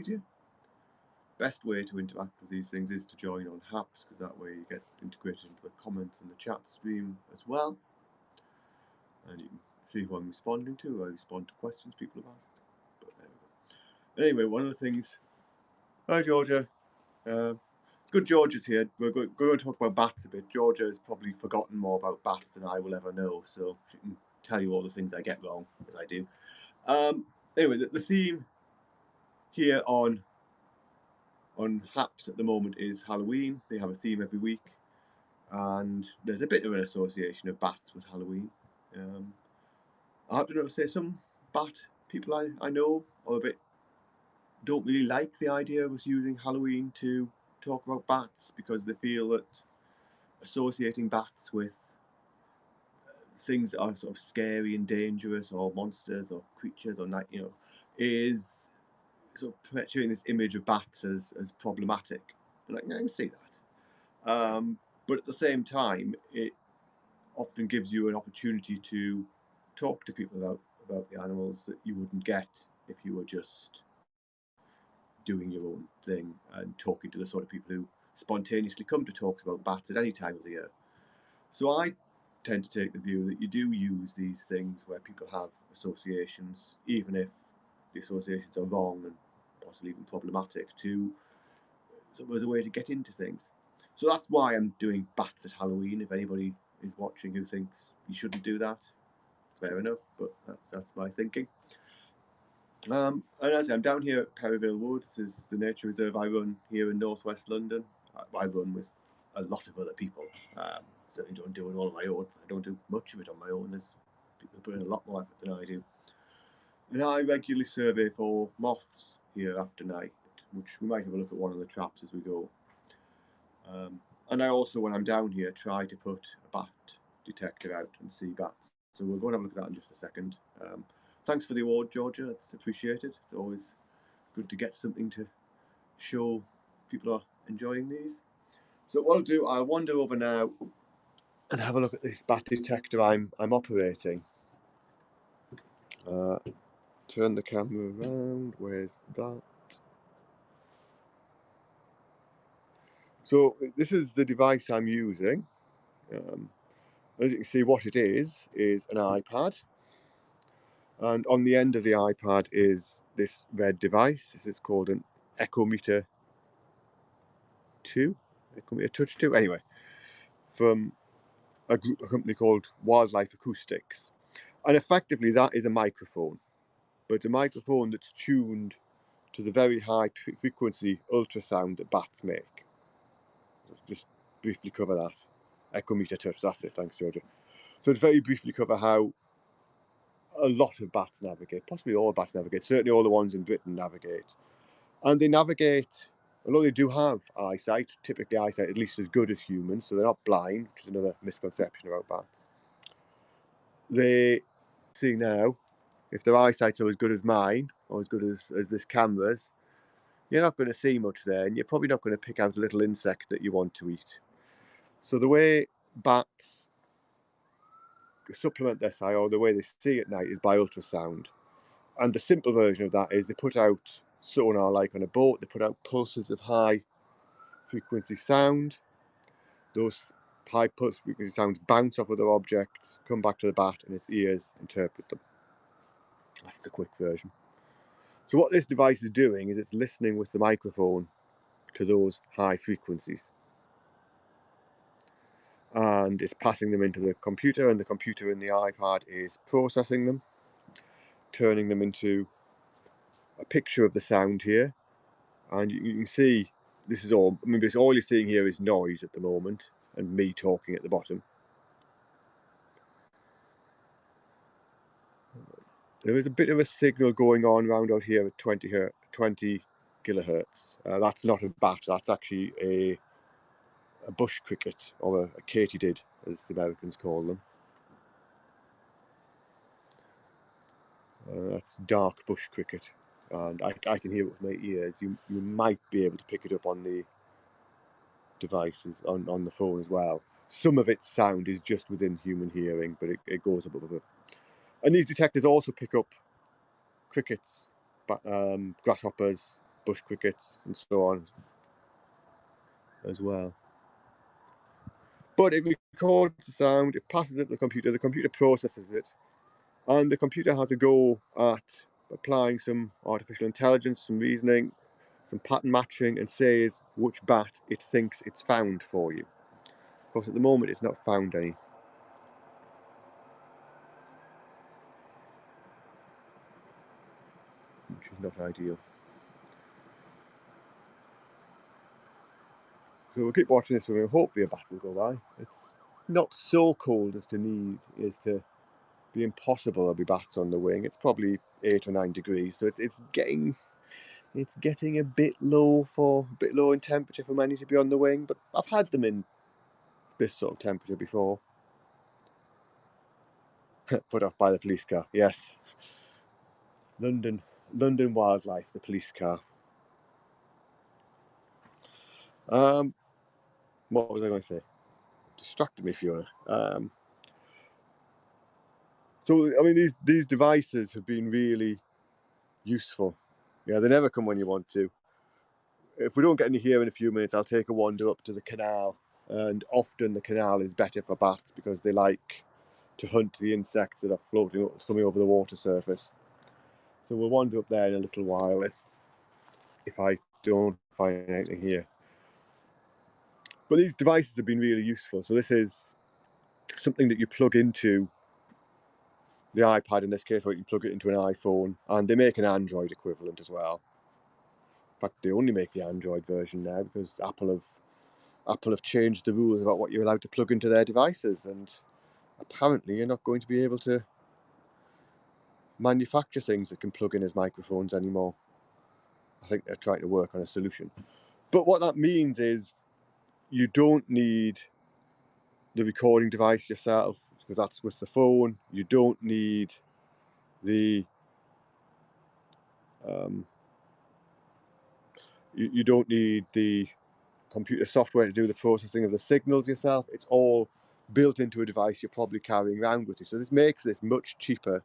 media. Best way to interact with these things is to join on Haps, because that way you get integrated into the comments and the chat stream as well. And you can see who I'm responding to. I respond to questions people have asked. But there we go. Anyway, one of the things... Hi, Georgia. Good Georgia's here. We're going to talk about bats a bit. Georgia has probably forgotten more about bats than I will ever know, so she can tell you all the things I get wrong, as I do. Anyway, the theme here on Haps at the moment is Halloween. They have a theme every week, and there's a bit of an association of bats with Halloween. I have to say some bat people I know are a bit don't really like the idea of us using Halloween to talk about bats, because they feel that associating bats with things that are sort of scary and dangerous, or monsters or creatures or night, is sort of perpetuating this image of bats as problematic. And I can see that, but at the same time, it often gives you an opportunity to talk to people about the animals that you wouldn't get if you were just doing your own thing and talking to the sort of people who spontaneously come to talks about bats at any time of the year. So I tend to take the view that you do use these things where people have associations, even if the associations are wrong and possibly even problematic, to sort of as a way to get into things. So that's why I'm doing bats at Halloween. If anybody is watching who thinks you shouldn't do that, fair enough, but that's my thinking. And as I say, I'm down here at Perryvale Wood. This is the nature reserve I run here in northwest London. I run with a lot of other people. Certainly don't do it all on my own. I don't do much of it on my own. There's people who put in a lot more effort than I do. And I regularly survey for moths here after night, which we might have a look at one of the traps as we go. And I also, when I'm down here, try to put a bat detector out and see bats. So we'll go and have a look at that in just a second. Thanks for the award, Georgia. It's appreciated. It's always good to get something to show people are enjoying these. So what I'll do, I'll wander over now and have a look at this bat detector I'm operating. Turn the camera around. Where's that? So this is the device I'm using. As you can see, what it is an iPad. And on the end of the iPad is this red device. This is called an Ecological 2, Ecological Touch 2. Anyway, from a company called Wildlife Acoustics. And effectively that is a microphone, but it's a microphone that's tuned to the very high frequency ultrasound that bats make. Just briefly cover that. Ecological Touch, that's it, thanks Georgia. So to very briefly cover how a lot of bats navigate, possibly all bats navigate, certainly all the ones in Britain navigate. And they navigate, although they do have eyesight, typically eyesight at least as good as humans, so they're not blind, which is another misconception about bats. They see now, if their eyesight's are as good as mine, or as good as this camera's, you're not going to see much there, and you're probably not going to pick out a little insect that you want to eat. So the way bats supplement their sight, or the way they see at night, is by ultrasound. And the simple version of that is they put out sonar like on a boat, they put out pulses of high frequency sound. Those high pulse frequency sounds bounce off other objects, come back to the bat, and its ears interpret them. That's the quick version. So what this device is doing is it's listening with the microphone to those high frequencies. And it's passing them into the computer, and the computer in the iPad is processing them, turning them into a picture of the sound here. And you can see this is all, I mean, all you're seeing here is noise at the moment, and me talking at the bottom. There is a bit of a signal going on around out here at 20 kilohertz. That's not a bat, that's actually a bush cricket, or a katydid, as the Americans call them. That's dark bush cricket, and I can hear it with my ears. You might be able to pick it up on the devices, on the phone as well. Some of its sound is just within human hearing, but it goes up above. And these detectors also pick up crickets, grasshoppers, bush crickets and so on as well. But it records the sound, it passes it to the computer processes it, and the computer has a go at applying some artificial intelligence, some reasoning, some pattern matching, and says which bat it thinks it's found for you. Of course, at the moment, it's not found any. Which is not ideal. So we'll keep watching this one. Hopefully a bat will go by. It's not so cold as to be impossible there'll be bats on the wing. It's probably 8 or 9 degrees, so it's getting a bit low in temperature for many to be on the wing. But I've had them in this sort of temperature before. Put off by the police car. Yes, London wildlife, the police car. What was I going to say? Distracted me, Fiona. So I mean, these devices have been really useful. Yeah, they never come when you want to. If we don't get any here in a few minutes, I'll take a wander up to the canal, and often the canal is better for bats because they like to hunt the insects that are coming over the water surface. So we'll wander up there in a little while if I don't find anything here. But these devices have been really useful. So this is something that you plug into the iPad in this case, or you can plug it into an iPhone, and they make an Android equivalent as well. In fact, they only make the Android version now because Apple have changed the rules about what you're allowed to plug into their devices, and apparently you're not going to be able to manufacture things that can plug in as microphones anymore. I think they're trying to work on a solution. But what that means is you don't need the recording device yourself, because that's with the phone. You don't need the you don't need the computer software to do the processing of the signals yourself. It's all built into a device you're probably carrying around with you. So this makes this much cheaper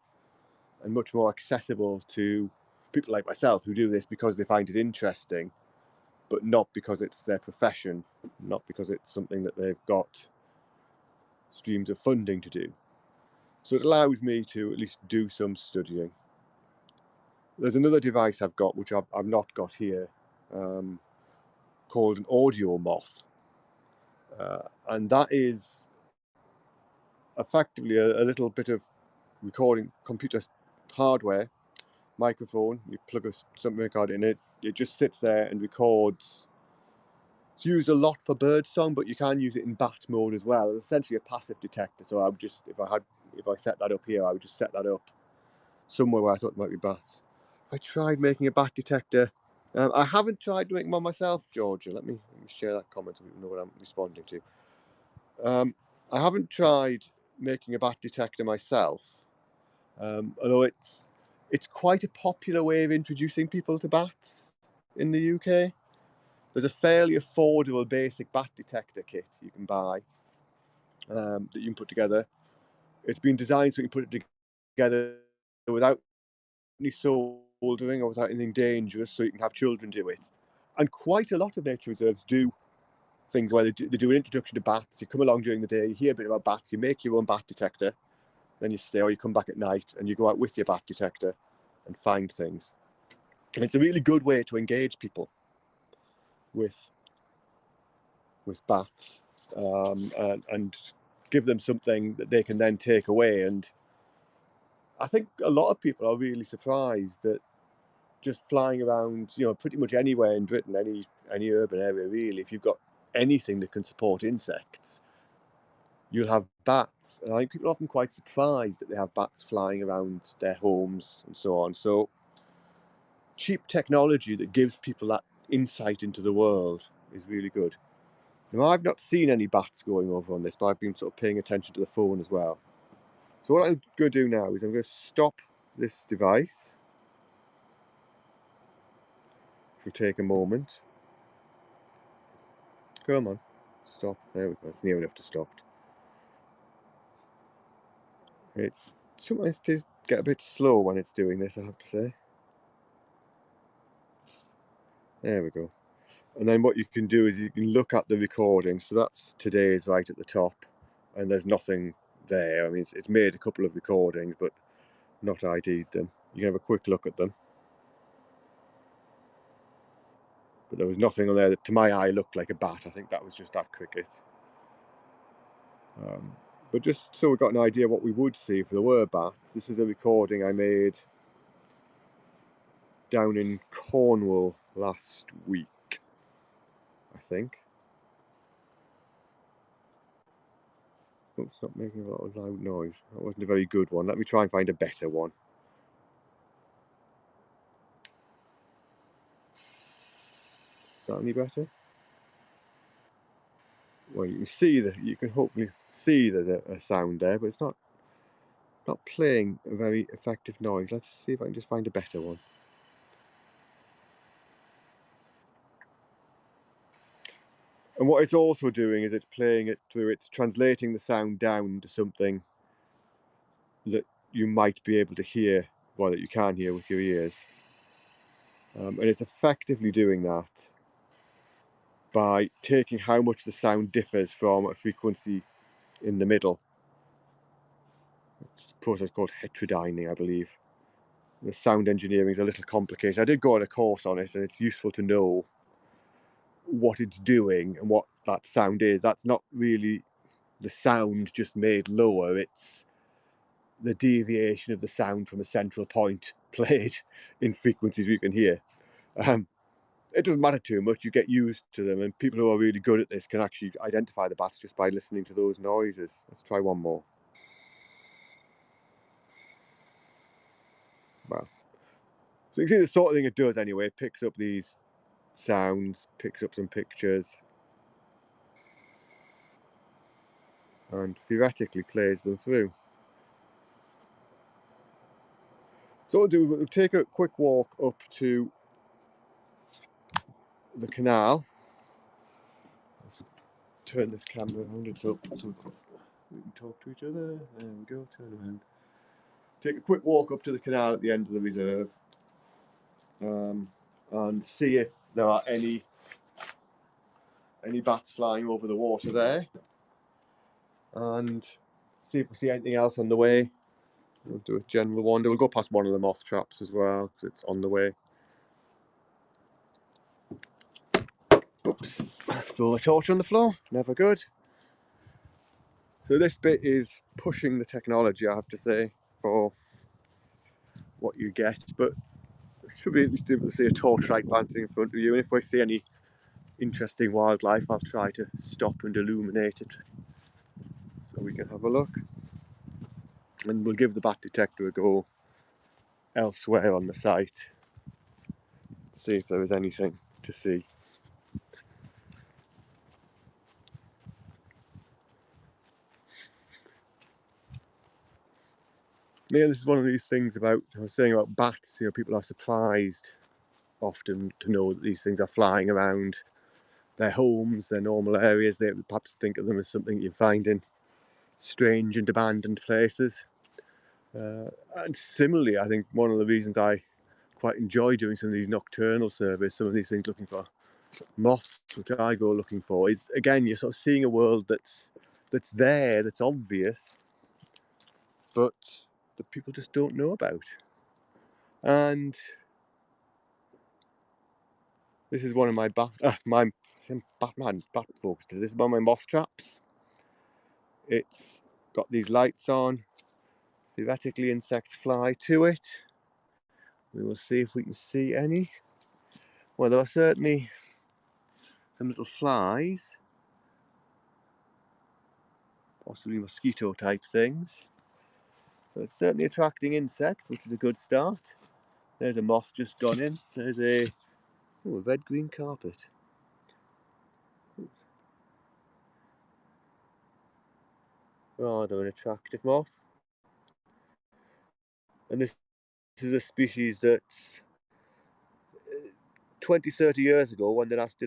and much more accessible to people like myself who do this because they find it interesting, but not because it's their profession, not because it's something that they've got streams of funding to do. So it allows me to at least do some studying. There's another device I've got, which I've not got here, called an audio moth. And that is effectively a little bit of recording computer hardware, microphone. You plug something card in it, it just sits there and records. It's used a lot for bird song, but you can use it in bat mode as well. It's essentially a passive detector. So I would just, if I set that up here, I would just set that up somewhere where I thought there might be bats. I tried making a bat detector. I haven't tried doing one myself, Georgia. Let me share that comment so people know what I'm responding to. I haven't tried making a bat detector myself, although it's quite a popular way of introducing people to bats in the UK. There's a fairly affordable basic bat detector kit you can buy that you can put together. It's been designed so you can put it together without any soldering or without anything dangerous, so you can have children do it. And quite a lot of nature reserves do things where they do an introduction to bats. You come along during the day, you hear a bit about bats, you make your own bat detector, then you stay, or you come back at night and you go out with your bat detector and find things. And it's a really good way to engage people with bats, and give them something that they can then take away. And I think a lot of people are really surprised that just flying around, pretty much anywhere in Britain, any urban area really, if you've got anything that can support insects, you'll have bats. And I think people are often quite surprised that they have bats flying around their homes and so on. So cheap technology that gives people that insight into the world is really good. Now, I've not seen any bats going over on this, but I've been sort of paying attention to the phone as well. So what I'm going to do now is I'm going to stop this device. Which will take a moment. Come on, stop. There we go. It's near enough to stop. It sometimes does get a bit slow when it's doing this, I have to say. There we go. And then what you can do is you can look at the recording. So that's today's right at the top, and there's nothing there. I mean, it's made a couple of recordings, but not ID'd them. You can have a quick look at them. But there was nothing on there that to my eye looked like a bat. I think that was just that cricket. But just so we got an idea what we would see if there were bats, this is a recording I made down in Cornwall last week, I think. Oops, not making a lot of loud noise. That wasn't a very good one. Let me try and find a better one. Is that any better? Well, you can see that you can hopefully see there's a sound there, but it's not playing a very effective noise. Let's see if I can just find a better one. And what it's also doing is it's playing it through, it's translating the sound down to something that you might be able to hear, well, that you can hear with your ears. And it's effectively doing that by taking how much the sound differs from a frequency in the middle. It's a process called heterodyning, I believe. The sound engineering is a little complicated. I did go on a course on it, and it's useful to know what it's doing and what that sound is. That's not really the sound just made lower, it's the deviation of the sound from a central point played in frequencies we can hear. It doesn't matter too much, you get used to them, and people who are really good at this can actually identify the bats just by listening to those noises. Let's try one more. Wow. So you can see the sort of thing it does anyway. It picks up these sounds, picks up some pictures, and theoretically plays them through. So what we'll take a quick walk up to the canal. Let's turn this camera around it so we can talk to each other. There we go, turn around. Take a quick walk up to the canal at the end of the reserve, and see if there are any bats flying over the water there, and see if we see anything else on the way. We'll do a general wander. We'll go past one of the moth traps as well because it's on the way. Oops, throw a torch on the floor, never good. So this bit is pushing the technology, I have to say, for what you get, but should be at least able to see a torchlight bouncing in front of you, and if we see any interesting wildlife, I'll try to stop and illuminate it so we can have a look. And we'll give the bat detector a go elsewhere on the site, see if there is anything to see. Yeah, this is one of these things about, I was saying about bats, people are surprised often to know that these things are flying around their homes, their normal areas. They perhaps think of them as something you find in strange and abandoned places. And similarly, I think one of the reasons I quite enjoy doing some of these nocturnal surveys, some of these things looking for moths, which I go looking for, is again, you're sort of seeing a world that's there, that's obvious, but that people just don't know about. And this is one of my bat focus. This is one of my moth traps. It's got these lights on. Theoretically, insects fly to it. We will see if we can see any. Well, there are certainly some little flies, possibly mosquito type things. So it's certainly attracting insects, which is a good start. There's a moth just gone in. There's a red-green carpet. Rather an attractive moth. And this is a species that 20, 30 years ago, when they last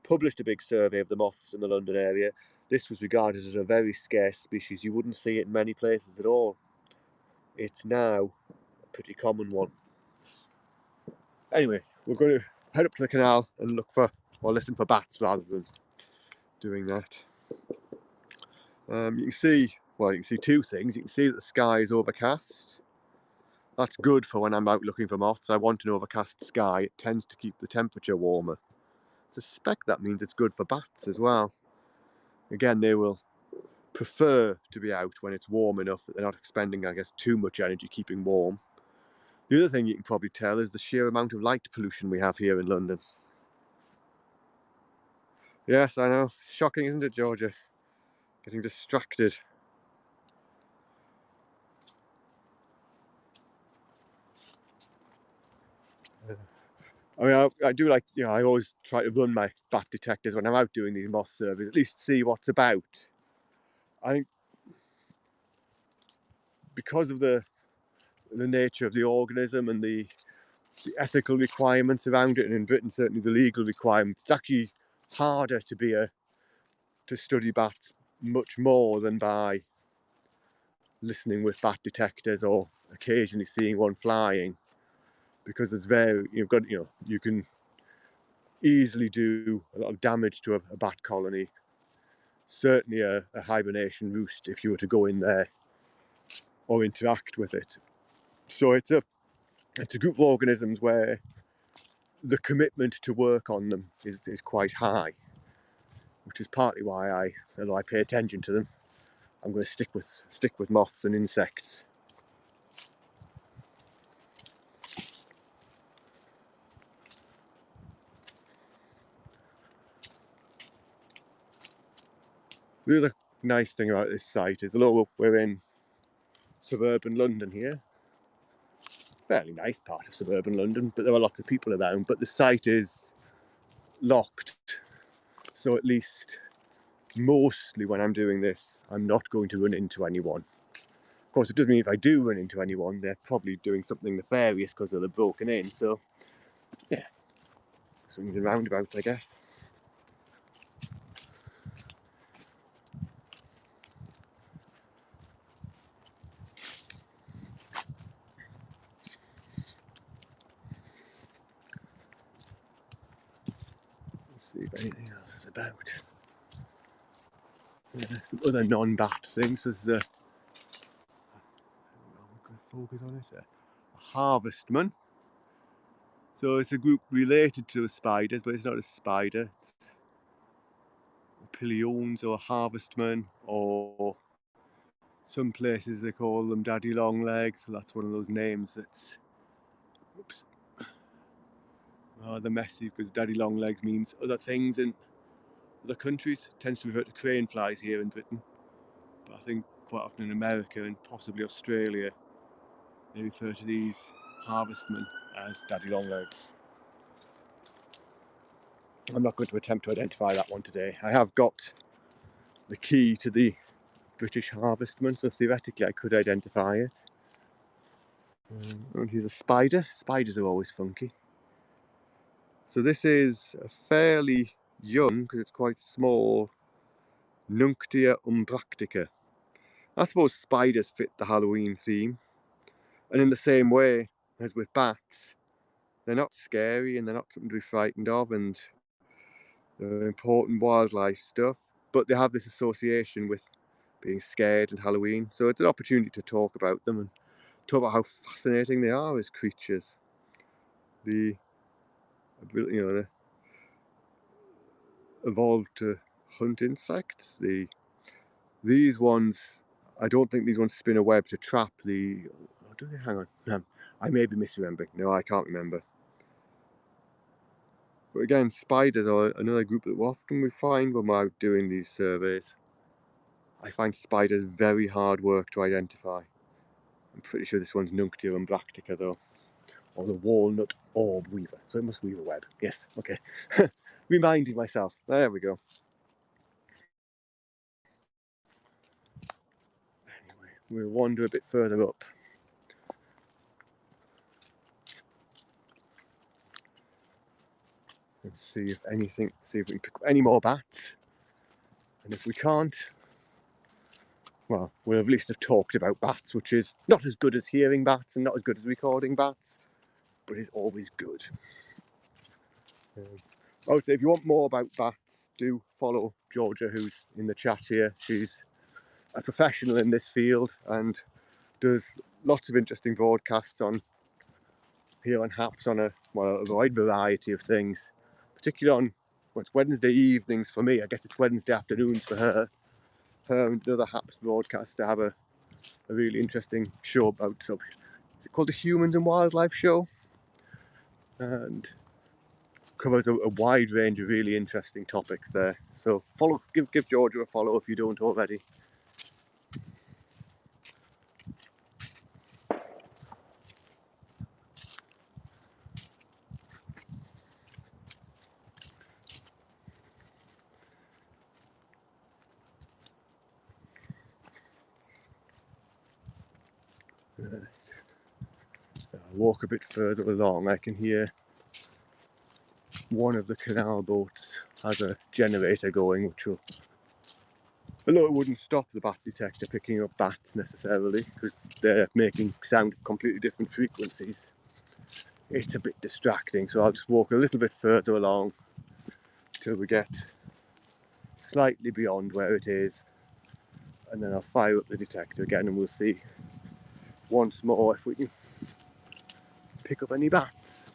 published a big survey of the moths in the London area, this was regarded as a very scarce species. You wouldn't see it in many places at all. It's now a pretty common one. Anyway, we're going to head up to the canal and look for or listen for bats rather than doing that. You can see two things. You can see that the sky is overcast. That's good for when I'm out looking for moths. I want an overcast sky. It tends to keep the temperature warmer. I suspect that means it's good for bats as well. Again, they will prefer to be out when it's warm enough that they're not expending, I guess, too much energy keeping warm. The other thing you can probably tell is the sheer amount of light pollution we have here in London. Yes, I know. Shocking, isn't it, Georgia? Getting distracted. I mean, I do like, I always try to run my bat detectors when I'm out doing these moth surveys, at least see what's about. I think because of the nature of the organism and the ethical requirements around it, and in Britain certainly the legal requirements, it's actually harder to study bats much more than by listening with bat detectors or occasionally seeing one flying, because you can easily do a lot of damage to a bat colony. Certainly a hibernation roost if you were to go in there or interact with it. So it's a group of organisms where the commitment to work on them is quite high, which is partly why although I pay attention to them, I'm going to stick with moths and insects. The other nice thing about this site is, although we're in suburban London here, fairly nice part of suburban London, but there are lots of people around, but the site is locked. So at least mostly when I'm doing this, I'm not going to run into anyone. Of course, it does mean if I do run into anyone, they're probably doing something nefarious because they'll have broken in. So, yeah, swings and roundabouts, I guess. Let's see if anything else is about. Some other non-bat things. There's focus on it. A harvestman. So it's a group related to the spiders, but it's not a spider. It's a pillions or a harvestman, or some places they call them daddy long legs. So that's one of those names that's, oops, they're messy because daddy long legs means other things in other countries. It tends to refer to crane flies here in Britain, but I think quite often in America and possibly Australia they refer to these harvestmen as daddy long legs. I'm not going to attempt to identify that one today. I have got the key to the British harvestman, so theoretically I could identify it. And here's a spider. Spiders are always funky. So this is a fairly young, because it's quite small, Nunctia umbractica. I suppose spiders fit the Halloween theme. And in the same way as with bats, they're not scary and they're not something to be frightened of, and they're important wildlife stuff, but they have this association with being scared and Halloween. So it's an opportunity to talk about them and talk about how fascinating they are as creatures. They evolved to hunt insects. These ones, I don't think these ones spin a web to trap the. Oh, do they? Hang on, I may be misremembering. No, I can't remember. But again, spiders are another group that often we find when we're doing these surveys. I find spiders very hard work to identify. I'm pretty sure this one's Nunctia umbractica though, or the walnut orb weaver. So it must weave a web. Yes, okay. Reminding myself. There we go. Anyway, we'll wander a bit further up. Let's see if we can pick up any more bats. And if we can't, well, we'll at least have talked about bats, which is not as good as hearing bats and not as good as recording bats, but is always good. I would say if you want more about bats, do follow Georgia, who's in the chat here. She's a professional in this field and does lots of interesting broadcasts on here on HAPS on a wide variety of things, particularly on it's Wednesday evenings for me. I guess it's Wednesday afternoons for her. Her and another HAPS broadcaster have a really interesting show about, is it called the Humans and Wildlife Show? And covers a wide range of really interesting topics there. So give Georgia a follow if you don't already. Walk a bit further along, I can hear one of the canal boats has a generator going, which will, although it wouldn't stop the bat detector picking up bats necessarily, because they're making sound at completely different frequencies, it's a bit distracting. So I'll just walk a little bit further along till we get slightly beyond where it is, and then I'll fire up the detector again and we'll see once more if we can pick up any bats.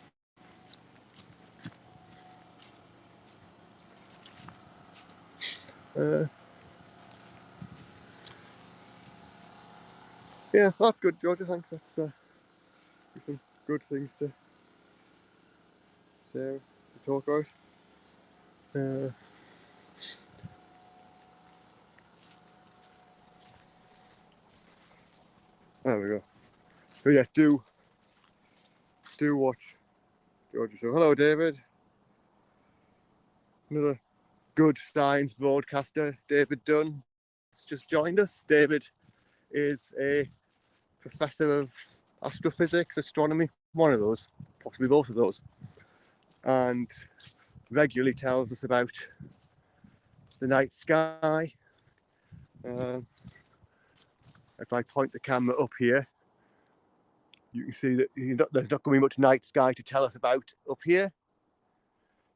Yeah, that's good, Georgia. Thanks. That's some good things to share, to talk about. There we go. So yes, do watch Georgia show. Hello, David. Another good science broadcaster, David Dunn, has just joined us. David is a professor of astrophysics, astronomy, one of those, possibly both of those, and regularly tells us about the night sky. If I point the camera up here, you can see that there's not going to be much night sky to tell us about up here.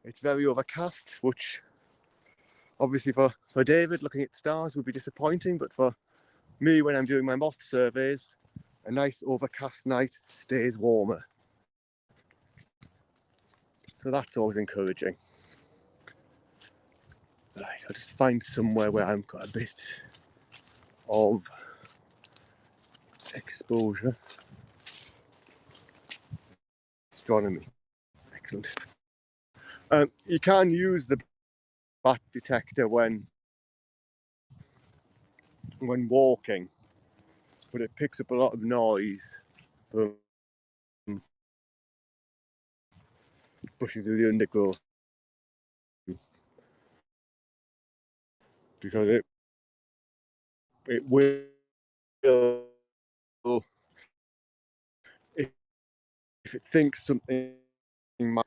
It's very overcast, which obviously for David, looking at stars would be disappointing, but for me, when I'm doing my moth surveys, a nice overcast night stays warmer. So that's always encouraging. Right, I'll just find somewhere where I've got a bit of exposure. Astronomy, excellent. You can use the bat detector when walking, but it picks up a lot of noise from pushing through the undergrowth, because it will, if it thinks something might,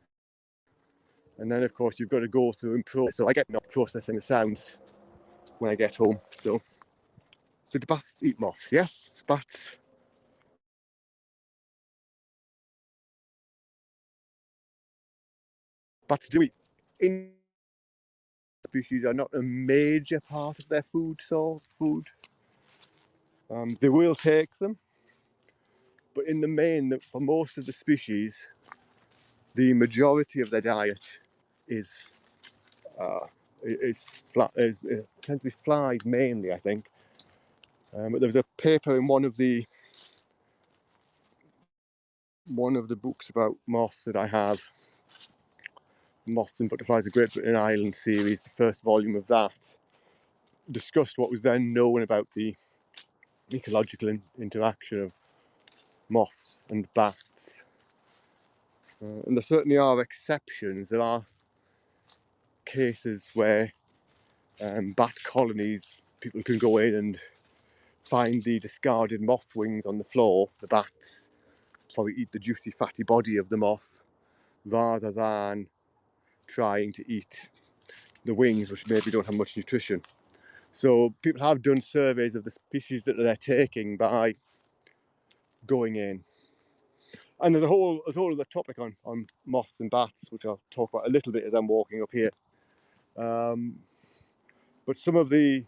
and then of course you've got to go through and process. So I get not processing the sounds when I get home. So do bats eat moths? Yes, bats. Bats do eat. In species are not a major part of their food. They will take them, but in the main, for most of the species, the majority of their diet is tends to be flies mainly, I think. But there was a paper in one of the books about moths that I have, Moths and Butterflies of Great Britain Island series, the first volume of that, discussed what was then known about the ecological interaction of moths and bats. And there certainly are exceptions. There are cases where bat colonies, people can go in and find the discarded moth wings on the floor. The bats probably eat the juicy fatty body of the moth rather than trying to eat the wings, which maybe don't have much nutrition. So people have done surveys of the species that they're taking by going in And there's a whole other topic on moths and bats, which I'll talk about a little bit as I'm walking up here. But some of the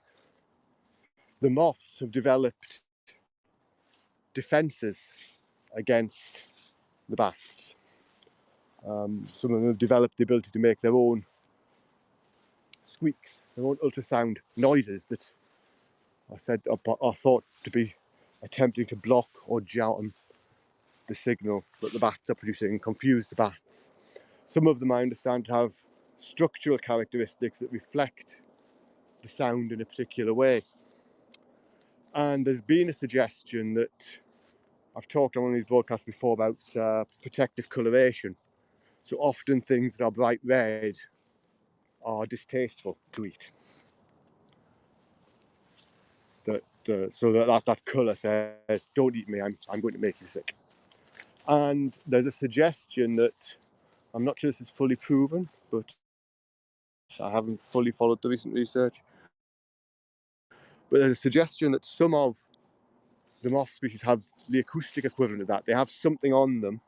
moths have developed defences against the bats. Some of them have developed the ability to make their own squeaks, their own ultrasound noises that are thought to be attempting to block or drown the signal that the bats are producing and confuse the bats. Some of them, I understand, have structural characteristics that reflect the sound in a particular way. And there's been a suggestion that I've talked on one of these broadcasts before about protective coloration. So often things that are bright red are distasteful to eat. So that colour says, don't eat me, I'm going to make you sick. And there's a suggestion that, I'm not sure this is fully proven, but I haven't fully followed the recent research, but there's a suggestion that some of the moth species have the acoustic equivalent of that. They have something on them,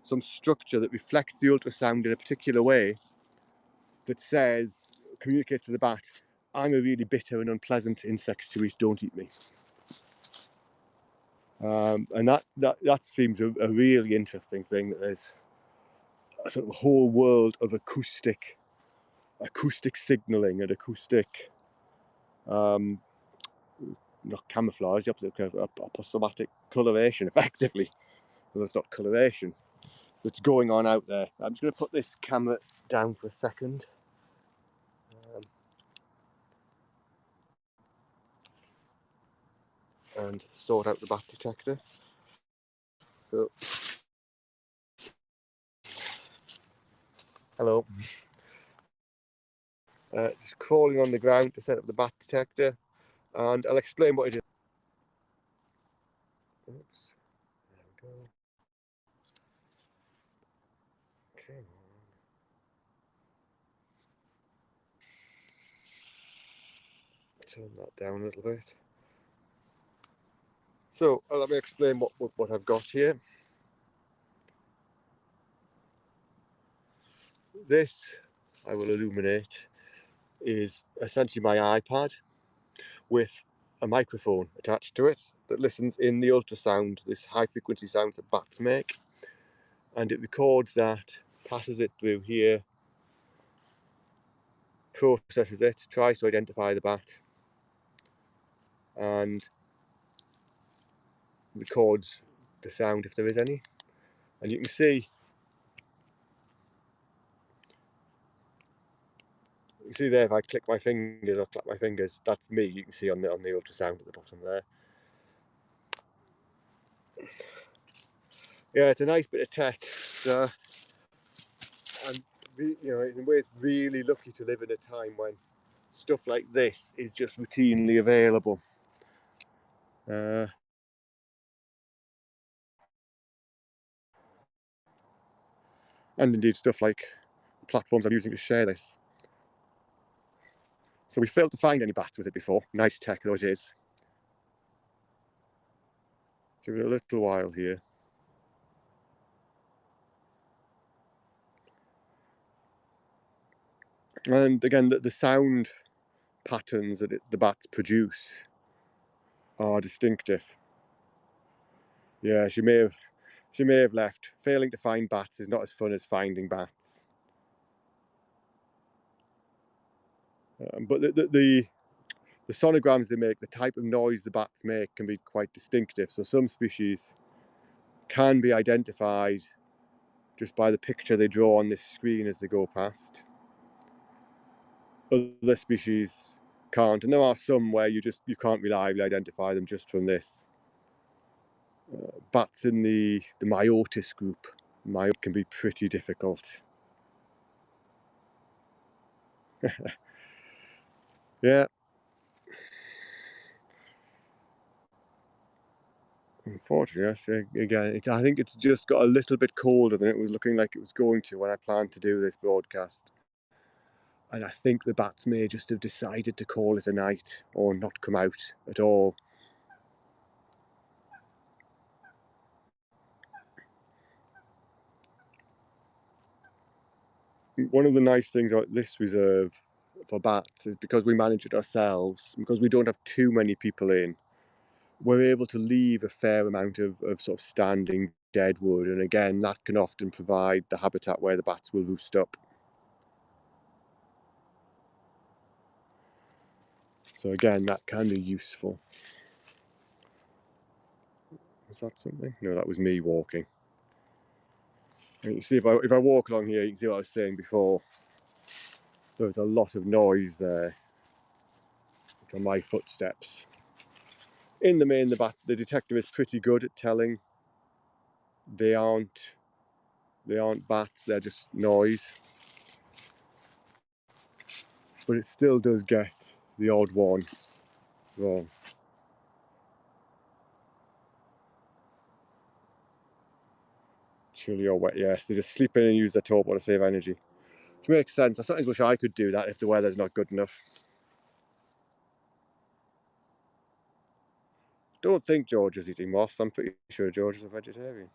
some structure that reflects the ultrasound in a particular way that communicates to the bat, I'm a really bitter and unpleasant insect to eat, don't eat me. And that seems a really interesting thing, that there's a sort of whole world of acoustic signalling and acoustic, not camouflage, aposematic coloration, effectively. Well, that's not coloration that's going on out there. I'm just going to put this camera down for a second. And sort out the bat detector. So, hello. Just crawling on the ground to set up the bat detector, and I'll explain what it is. Oops. There we go. Come on. Turn that down a little bit. So let me explain what I've got here. This, I will illuminate, is essentially my iPad with a microphone attached to it that listens in the ultrasound, this high frequency sounds that bats make, and it records that, passes it through here, processes it, tries to identify the bat, and records the sound if there is any. And you can see there, if I click my fingers or clap my fingers, that's me. You can see on the ultrasound at the bottom there. Yeah, it's a nice bit of tech. I'm, in ways, really lucky to live in a time when stuff like this is just routinely available. And indeed stuff like the platforms I'm using to share this. So we failed to find any bats with it before. Nice tech though it is. Give it a little while here. And again, the sound patterns that the bats produce are distinctive. Yeah, she may have left. Failing to find bats is not as fun as finding bats. But the sonograms they make, the type of noise the bats make, can be quite distinctive. So some species can be identified just by the picture they draw on this screen as they go past. Other species can't, and there are some where you can't reliably identify them just from this. Bats in the Myotis group can be pretty difficult. Yeah. Unfortunately, yes, again, I think it's just got a little bit colder than it was looking like it was going to when I planned to do this broadcast. And I think the bats may just have decided to call it a night or not come out at all. One of the nice things about this reserve for bats is because we manage it ourselves, because we don't have too many people in, we're able to leave a fair amount of sort of standing dead wood, and again that can often provide the habitat where the bats will roost up. So again, that can be useful. Was that something? No, that was me walking. And you see, if I walk along here, you can see what I was saying before. There's a lot of noise there, which are my footsteps. In the main, the detector is pretty good at telling they aren't bats, they're just noise. But it still does get the odd one wrong. Chilly or wet, yes, they just sleep in and use their torpor to save energy. Which makes sense. I sometimes wish I could do that if the weather's not good enough. Don't think George is eating moths. I'm pretty sure George is a vegetarian.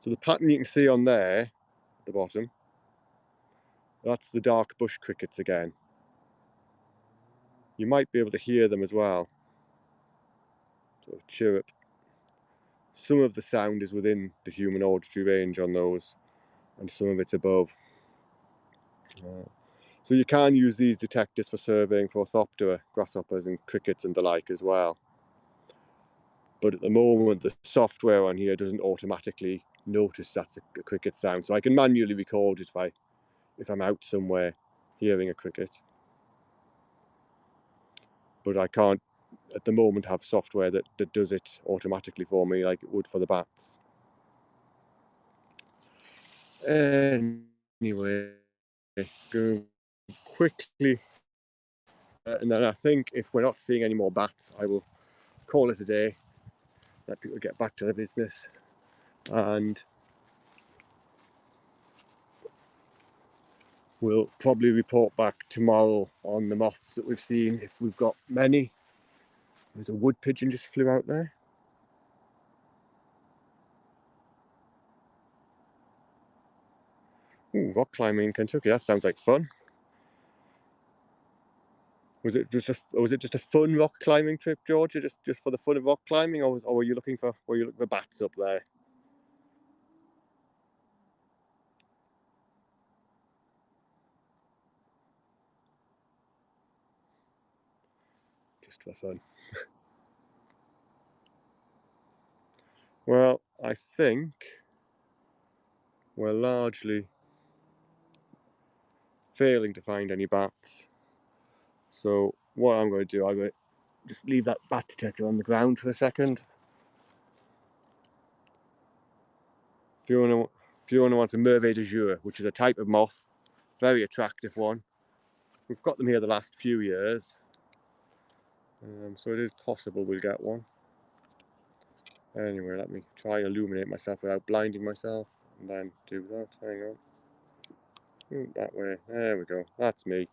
So the pattern you can see on there, at the bottom, that's the dark bush crickets again. You might be able to hear them as well, sort of chirp. Some of the sound is within the human auditory range on those, and some of it's above. So you can use these detectors for surveying for orthoptera, grasshoppers and crickets and the like as well. But at the moment, the software on here doesn't automatically notice that's a cricket sound. So I can manually record it if I'm out somewhere hearing a cricket. But I can't, at the moment, have software that does it automatically for me like it would for the bats. Anyway, go quickly. And then I think if we're not seeing any more bats, I will call it a day, let people get back to their business, and we'll probably report back tomorrow on the moths that we've seen, if we've got many. There's a wood pigeon just flew out there. Ooh, rock climbing in Kentucky, that sounds like fun. Was it just a fun rock climbing trip, Georgia? Just for the fun of rock climbing, or were you looking for bats up there? Just for fun. Well, I think we're largely failing to find any bats. So what I'm going to do, I'm going to just leave that bat detector on the ground for a second. Fiona wants a mermaid azure, which is a type of moth, very attractive one. We've got them here the last few years, so it is possible we'll get one. Anyway, let me try and illuminate myself without blinding myself, and then do that. Hang on. That way. There we go. That's me.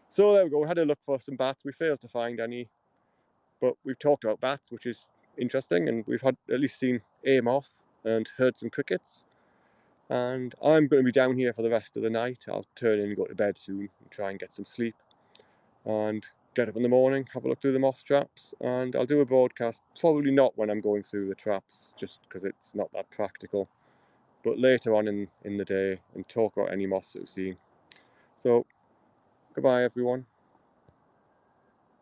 So there we go. We had a look for some bats. We failed to find any, but we've talked about bats, which is interesting, and we've had at least seen a moth and heard some crickets. And I'm going to be down here for the rest of the night. I'll turn in and go to bed soon and try and get some sleep, and get up in the morning, have a look through the moth traps, and I'll do a broadcast, probably not when I'm going through the traps, just because it's not that practical, but later on in the day, and talk about any moths that we've seen. So goodbye everyone.